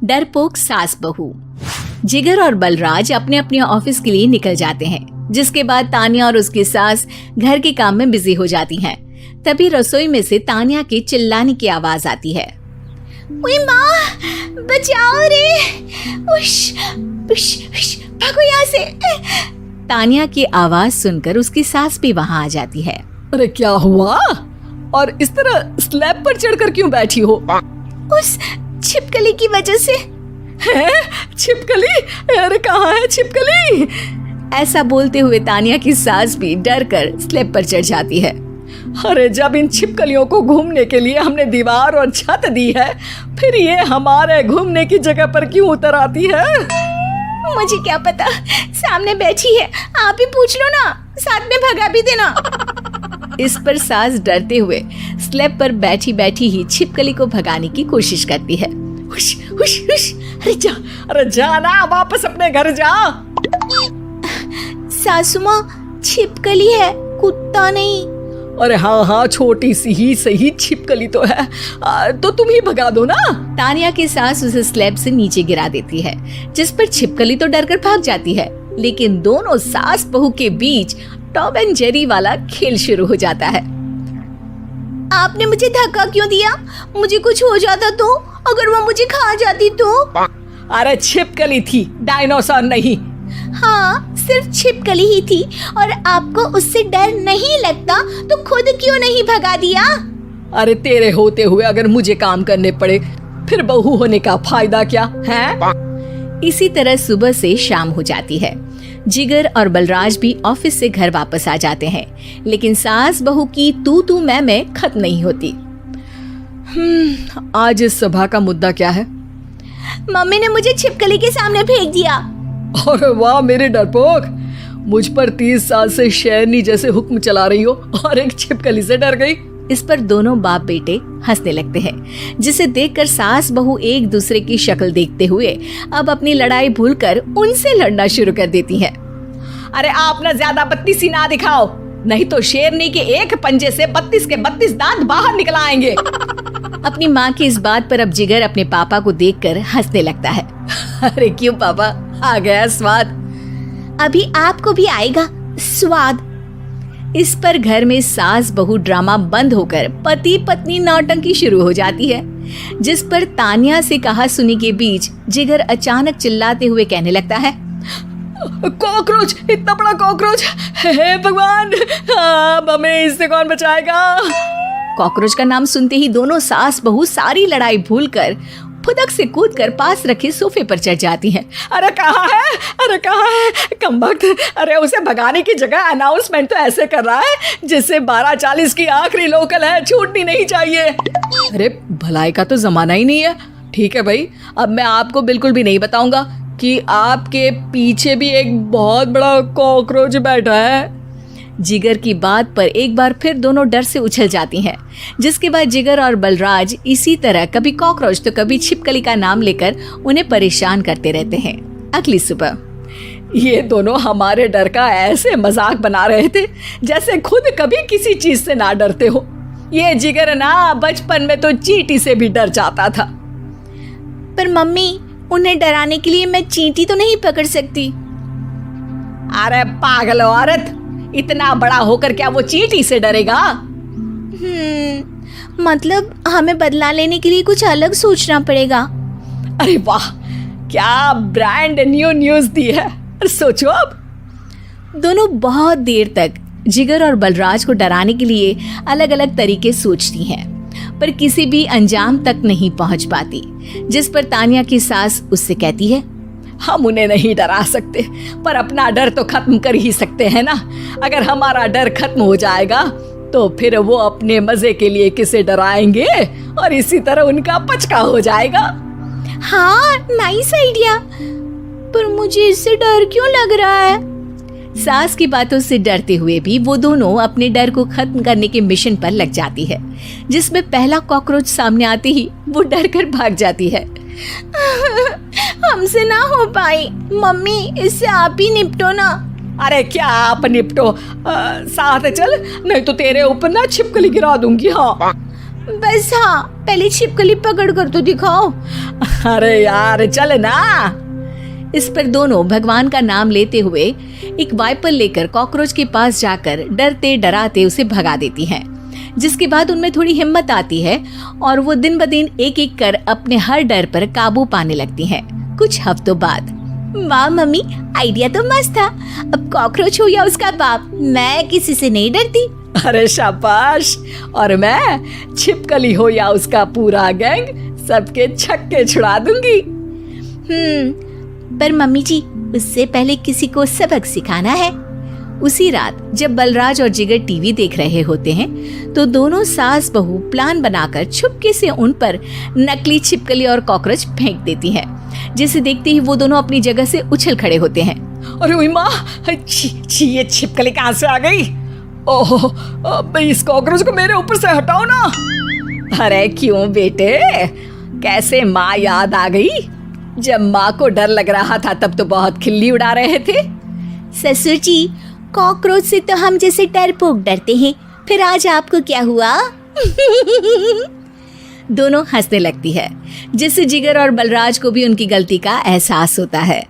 डरपोक सास बहू। जिगर और बलराज अपने अपने ऑफिस के लिए निकल जाते हैं, जिसके बाद तानिया और उसकी सास घर के काम में बिजी हो जाती हैं। तभी रसोई में से तानिया के चिल्लाने की आवाज आती है। ओए माँ, बचाओ रे, उश, उश, उश, भागो यहाँ से। तानिया की आवाज सुनकर उसकी सास भी वहाँ आ जाती है। अरे क्या हुआ? और इस तरह स्लैब पर चढ़कर क्यों बैठी हो? उस छिपकली की वजह से। है? छिपकली? अरे कहाँ है छिपकली? ऐसा बोलते हुए तानिया की सास भी डर कर स्लैब पर चढ़ जाती है। अरे जब इन छिपकलियों को घूमने के लिए हमने दीवार और छत दी है, फिर ये हमारे घूमने की जगह पर क्यों उतर आती है? मुझे क्या पता, सामने बैठी है, आप ही पूछ लो ना, साथ में भगा भी देना। इस पर सास डरते हुए स्लैब पर बैठी बैठी ही छिपकली को भगाने की कोशिश करती है। हुश, हुश, हुश, अरे जा ना, वापस अपने घर जा। सासू माँ, छिपकली है, कुत्ता नहीं। अरे हाँ, छोटी सी ही सही छिपकली तो है, तो तुम ही भगा दो ना। तानिया की सास उसे स्लैब से नीचे गिरा देती है, जिस पर छिपकली तो डरकर भाग जाती है, लेकिन दोनों सास बहू के बीच टॉम एंड जेरी वाला खेल शुरू हो जाता है। आपने मुझे धक्का क्यों दिया? मुझे कुछ हो जाता तो, अगर वो मुझे खा जाती तो? अरे छिपकली थी, डायनासोर नहीं। हाँ, सिर्फ छिपकली ही थी, और आपको उससे डर नहीं लगता तो खुद क्यों नहीं भगा दिया? अरे तेरे होते हुए अगर मुझे काम करने पड़े, फिर बहू होने का फायदा क्या है? इसी तरह सुबह से शाम हो जाती है। जिगर और बलराज भी ऑफिस से घर वापस आ जाते हैं, लेकिन सास बहू की तू मैं खत्म नहीं होती। आज इस सभा का मुद्दा क्या है? मम्मी ने मुझे छिपकली के सामने फेंक दिया। अरे वाह मेरे डरपोक, मुझ पर 30 साल से शेरनी जैसे हुक्म चला रही हो और एक छिपकली से डर गई। इस पर दोनों बाप बेटे हंसने लगते हैं, जिसे देखकर सास बहू एक दूसरे की शक्ल देखते हुए अब अपनी लड़ाई भूलकर उनसे लड़ना शुरू कर देती हैं। अरे आप ना ज्यादा बत्तीसी ना दिखाओ, नहीं तो शेरनी के एक पंजे से 32 के 32 दांत बाहर निकल आएंगे। अपनी माँ की इस बात पर अब जिगर अपने पापा को देखकर हंसने लगता है। अरे क्यों पापा, आ गया स्वाद? अभी आपको भी आएगा स्वाद। इस पर घर में सास बहू ड्रामा बंद होकर पति पत्नी नौटंकी शुरू हो जाती है, जिस पर तानिया से कहा सुनी के बीच जिगर अचानक चिल्लाते हुए कहने लगता है। कॉकरोच, इतना बड़ा कॉकरोच, हे भगवान, हमें इससे कौन बचाएगा? कॉकरोच का नाम सुनते ही दोनों सास बहू सारी लड़ाई भूलकर फुदक से कूदकर पास रखे सोफे पर चढ़ जाती हैं। अरे कहाँ है? अरे कहाँ है कमबख्त? अरे उसे भगाने की जगह अनाउंसमेंट तो ऐसे कर रहा है जिससे 12:40 की आखिरी लोकल है, छूटनी नहीं चाहिए। अरे भलाई का तो जमाना ही नहीं है। ठीक है भाई, अब मैं आपको बिल्कुल भी नहीं बताऊंगा कि आपके पीछे भी एक बहुत बड़ा कॉकरोच बैठा है। जिगर की बात पर एक बार फिर दोनों डर से उछल जाती हैं, जिसके बाद जिगर और बलराज इसी तरह कभी कॉकरोच तो कभी छिपकली का नाम लेकर उन्हें परेशान करते रहते हैं। अगली सुबह ये दोनों हमारे डर का ऐसे मजाक बना रहे थे जैसे खुद कभी किसी चीज से ना डरते हो। ये जिगर ना बचपन में तो चींटी से भी डर जाता था। पर मम्मी, उन्हें डराने के लिए मैं चींटी तो नहीं पकड़ सकती। अरे पागल औरत, इतना बड़ा होकर क्या वो चींटी से डरेगा? मतलब हमें बदला लेने के लिए कुछ अलग सोचना पड़ेगा। अरे वाह, क्या ब्रांड न्यू न्यूज़ दी है। सोचो अब। दोनों बहुत देर तक जिगर और बलराज को डराने के लिए अलग अलग तरीके सोचती हैं, पर किसी भी अंजाम तक नहीं पहुंच पाती, जिस पर तानिया की सास उससे कहती है। हम उन्हें नहीं डरा सकते, पर अपना डर तो खत्म कर ही सकते हैं ना। अगर हमारा डर खत्म हो जाएगा तो फिर वो अपने मजे के लिए किसे डराएंगे और इसी तरह उनका पचका हो जाएगा। हाँ, नाइस आइडिया, पर मुझे इससे डर क्यों लग रहा है? सास की बातों से डरते हुए भी वो दोनों अपने डर को खत्म करने के मिशन पर लग जाती है, जिसमें पहला कॉकरोच सामने आते ही वो डर कर भाग जाती है। हमसे ना हो पाई मम्मी, इससे आप ही निपटो ना। अरे क्या आप निपटो, साथ चल, नहीं तो तेरे ऊपर ना छिपकली गिरा दूंगी। हाँ बस हाँ, पहले छिपकली पकड़ कर तो दिखाओ। अरे यार चल ना। इस पर दोनों भगवान का नाम लेते हुए एक वाइपर लेकर कॉकरोच के पास जाकर डरते डराते उसे भगा देती हैं। जिसके बाद उनमें थोड़ी हिम्मत आती है और वो दिन ब दिन एक एक कर अपने हर डर पर काबू पाने लगती हैं। कुछ हफ्तों बाद, वाह मम्मी, आइडिया तो मस्त था। अब कॉकरोच हो या उसका बाप, मैं किसी से नहीं डरती। अरे शाबाश। और मैं छिपकली हो या उसका पूरा गैंग, सबके छक्के छुड़ा दूंगी। पर मम्मी जी, उससे पहले किसी को सबक सिखाना है। उसी रात जब बलराज और जिगर टीवी देख रहे होते हैं तो दोनों सास बहू प्लान बनाकर छुपके से उन पर नकली छिपकली और कॉकरोच फेंक देती हैं, जिसे देखते ही वो दोनों अपनी जगह से उछल खड़े होते हैं। अरे ओए माँ, छी, ये छिपकली कहाँ से आ गई? ओह, अब इस कॉकरोच को मेरे ऊपर से हटाओ ना। अरे क्यों बेटे, कैसे माँ याद आ गई? जब माँ को डर लग रहा था तब तो बहुत खिल्ली उड़ा रहे थे। ससुर जी, कॉकरोच से तो हम जैसे डरपोक डरते हैं, फिर आज आपको क्या हुआ? दोनों हंसने लगती है, जिससे जिगर और बलराज को भी उनकी गलती का एहसास होता है।